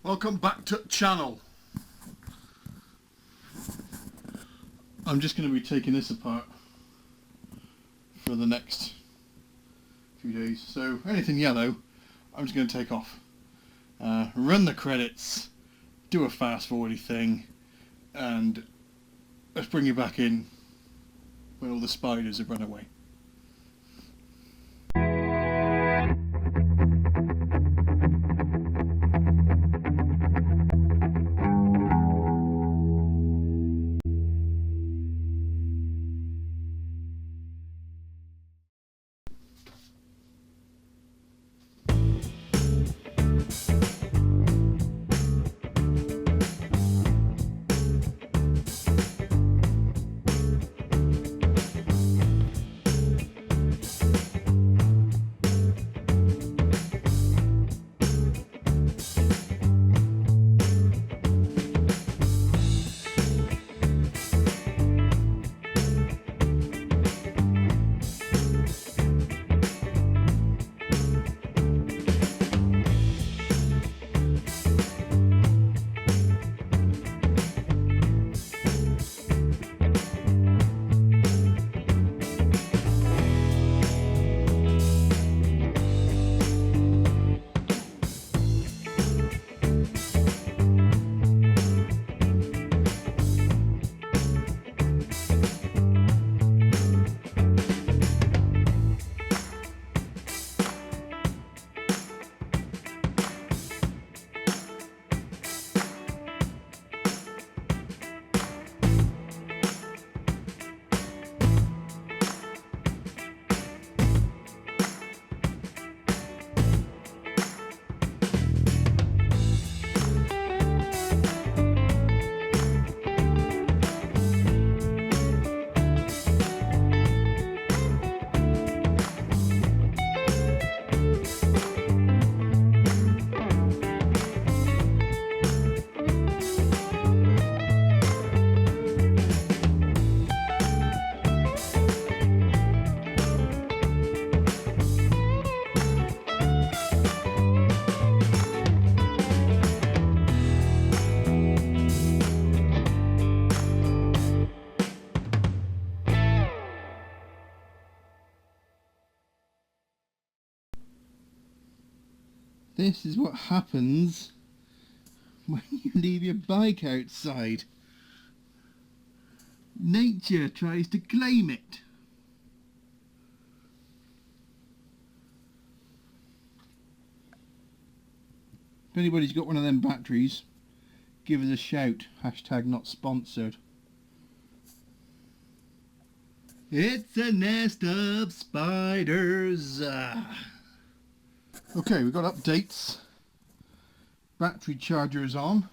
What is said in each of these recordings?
Welcome back to channel. I'm just going to be taking this apart for the next few days. So anything yellow, I'm just going to take off. Run the credits, do a fast forwardy thing, and let's bring you back in when all the spiders have run away. This is what happens when you leave your bike outside. Nature tries to claim it. If anybody's got one of them batteries, give us a shout. Hashtag not sponsored. It's a nest of spiders. Okay, we've got updates. Battery charger is on,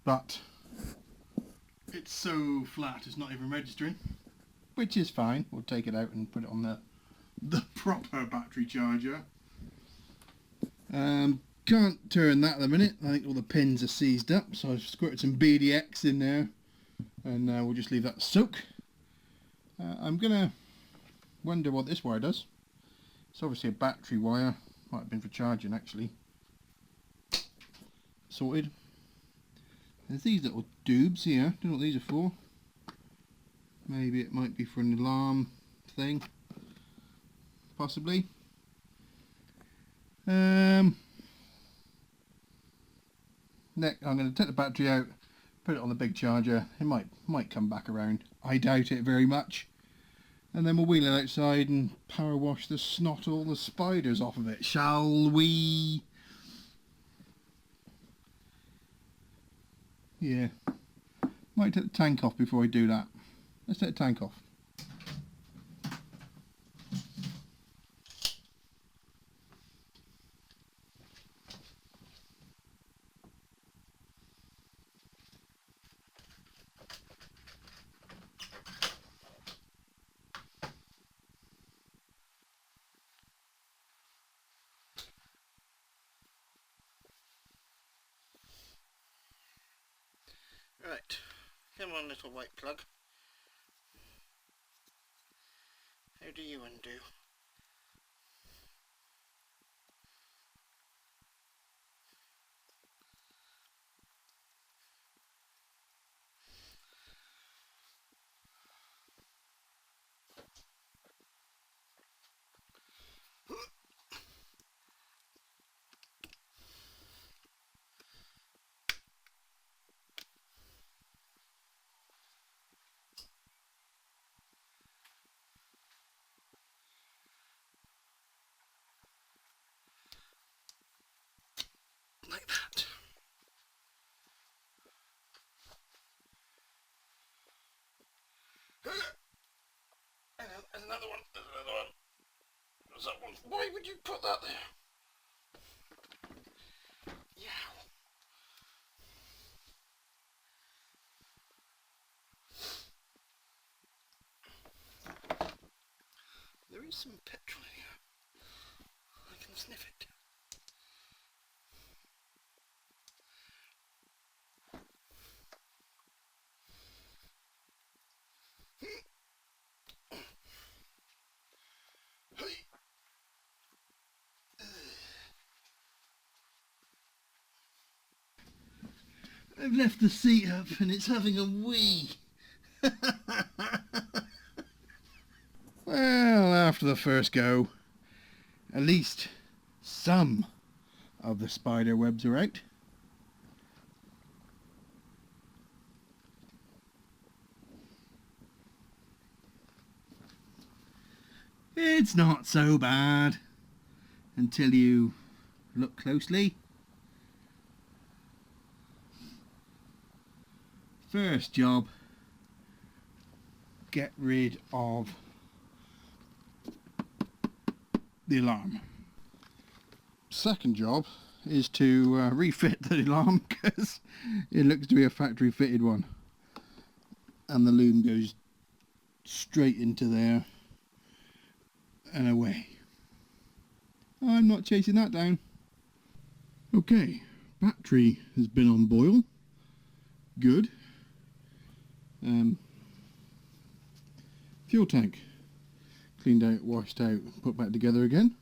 but it's so flat it's not even registering, which is fine. We'll take it out and put it on the proper battery charger. Can't turn that at the minute. I think all the pins are seized up, so I've squirted some BDX in there, and we'll just leave that soak. I'm gonna wonder what this wire does. It's obviously a battery wire. Might have been for charging actually. Sorted. There's these little tubes here. Don't know what these are for. Maybe it might be for an alarm thing. Possibly. Next, I'm going to take the battery out, put it on the big charger. It might come back around. I doubt it very much. And then we'll wheel it outside and power wash the snot all the spiders off of it, shall we? Yeah. Might take the tank off before I do that. Let's take the tank off. Right, come on little white plug. How do you undo? you put that there? Yeah. There is some petrol in here. I can sniff it. I've left the seat up and it's having a wee. Well, after the first go, at least some of the spider webs are out. It's not so bad until you look closely. First job, get rid of the alarm. Second job is to refit the alarm because it looks to be a factory fitted one and the loom goes straight into there and away. I'm not chasing that down. Okay, battery has been on boil. Good. Fuel tank cleaned out, washed out, put back together again.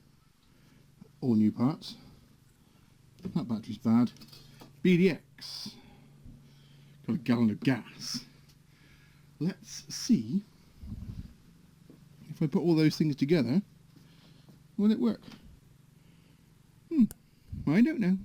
All new parts. That battery's bad. BDX. Got a gallon of gas. Let's see if I put all those things together, will it work? I don't know.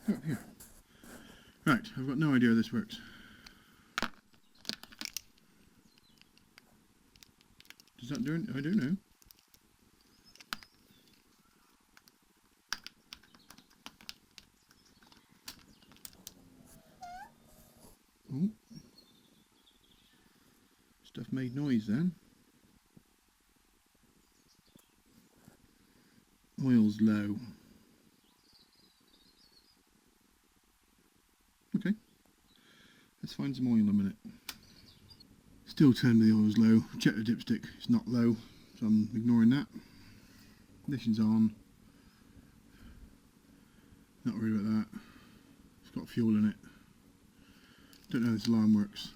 Oh, here. Right, I've got no idea how this works. Does that do it? I don't know. Oh. Stuff made noise then. Oil's low. Okay. Let's find some oil in a minute. Still telling me the oil's low. Check the dipstick. It's not low, so I'm ignoring that. Ignition's on. Not worried about that. It's got fuel in it. Don't know how this alarm works.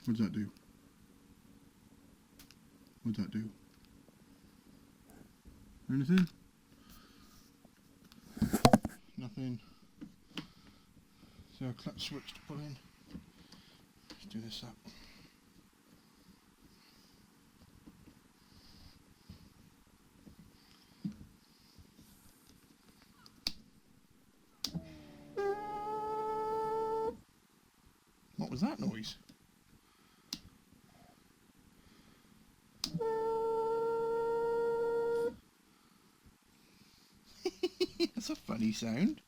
What does that do? What does that do? Anything? Nothing. So a clutch switch to pull in. Let's do this up. What was that noise? That's a funny sound.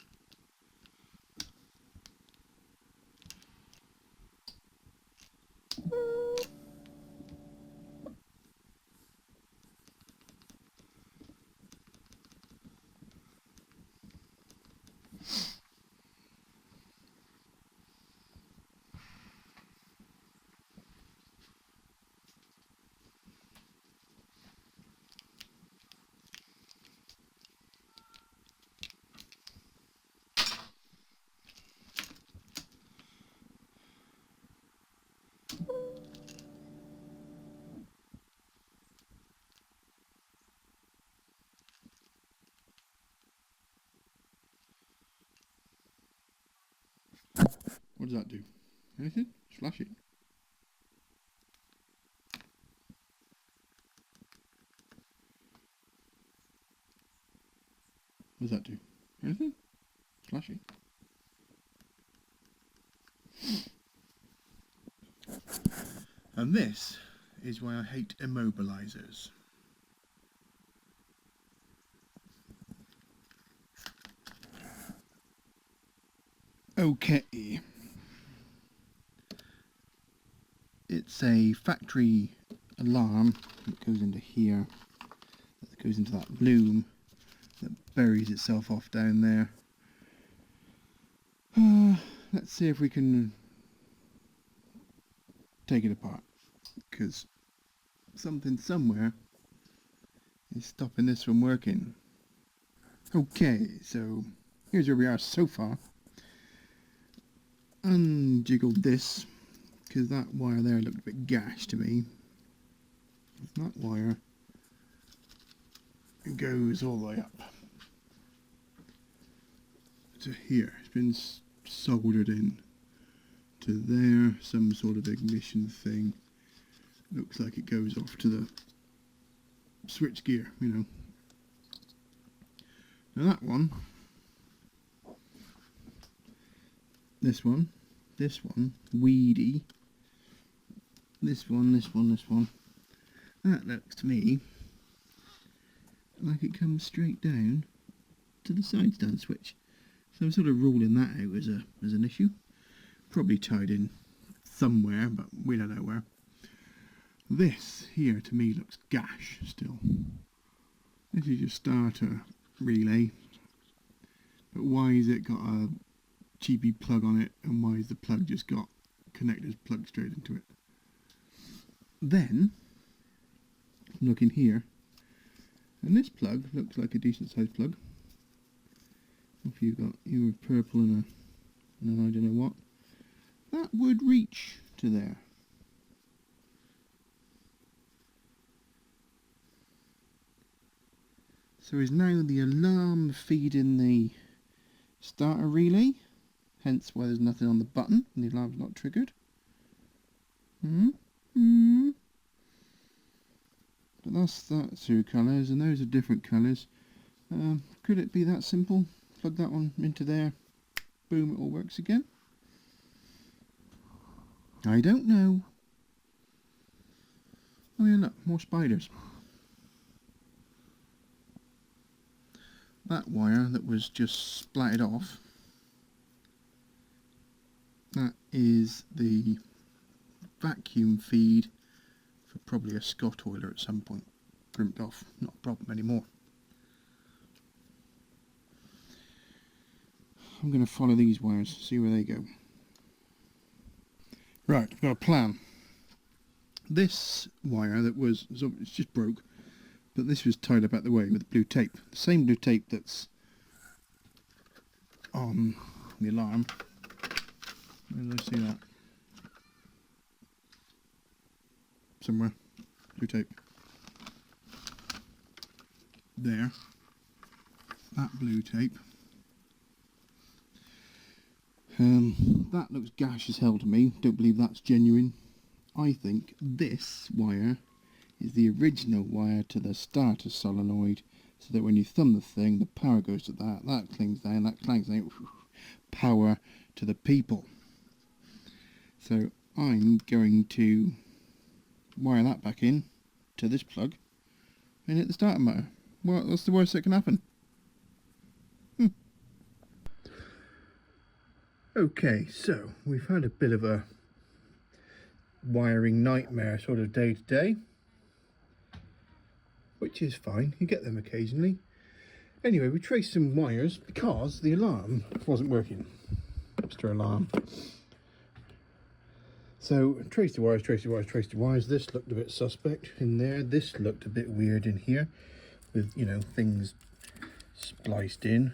What does that do? Anything? It's flashing. What does that do? Anything? It's flashing. And this is why I hate immobilizers. Okay. It's a factory alarm that goes into here, that goes into that loom, that buries itself off down there. Let's see if we can take it apart, because something somewhere is stopping this from working. Okay, so here's where we are so far. Unjiggled this, because that wire there looked a bit gashed to me. That wire goes all the way up to here. It's been soldered in to there, some sort of ignition thing. Looks like it goes off to the switch gear, you know. Now that one, this one, weedy, this one, that looks to me like it comes straight down to the side stand switch. So I'm sort of ruling that out as an issue. Probably tied in somewhere, but we don't know where. This here to me looks gash still. This is your starter relay, but why has it got a cheapy plug on it, and why has the plug just got connectors plugged straight into it? Then look in here, and this plug looks like a decent sized plug. If you've got your purple and I don't know what, that would reach to there. So is now the alarm feeding the starter relay, hence why there's nothing on the button and the alarm's not triggered. But that's two colours, and those are different colours. Could it be that simple? Plug that one into there, boom, it all works again? I don't know. Oh yeah, look, more spiders. That wire that was just splatted off, that is the vacuum feed for probably a Scott oiler at some point. Crimped off, not a problem anymore. I'm going to follow these wires, see where they go. Right, I've got a plan. This wire that was, it's just broke, but this was tied up out the way with blue tape. The same blue tape that's on the alarm. Where did I see that? Somewhere. Blue tape. There. That blue tape. That looks gash as hell to me. Don't believe that's genuine. I think this wire is the original wire to the starter solenoid, so that when you thumb the thing, the power goes to that clings down, that clangs down, power to the people. So I'm going to wire that back in to this plug and hit the starter motor. What's the worst that can happen? Okay, so we've had a bit of a wiring nightmare sort of day to day, which is fine, you get them occasionally. Anyway, we traced some wires because the alarm wasn't working. Mr. Alarm. So traced the wires. This looked a bit suspect in there. This looked a bit weird in here with, you know, things spliced in.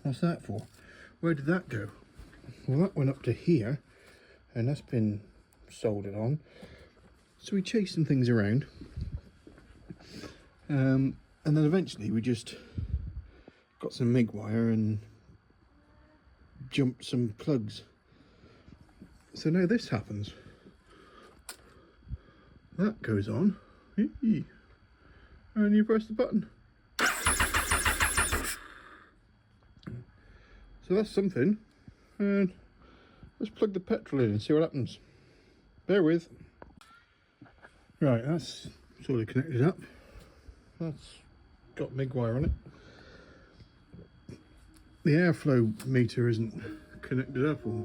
What's that for? Where did that go? Well, that went up to here, and that's been soldered on. So we chased some things around, and then eventually we just got some MIG wire and jumped some plugs So now this happens. That goes on. And you press the button. So that's something. And let's plug the petrol in and see what happens. Bear with. Right, that's sort of connected up. That's got MIG wire on it. The airflow meter isn't connected up or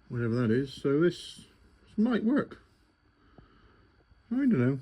whatever that is, so this might work. I don't know.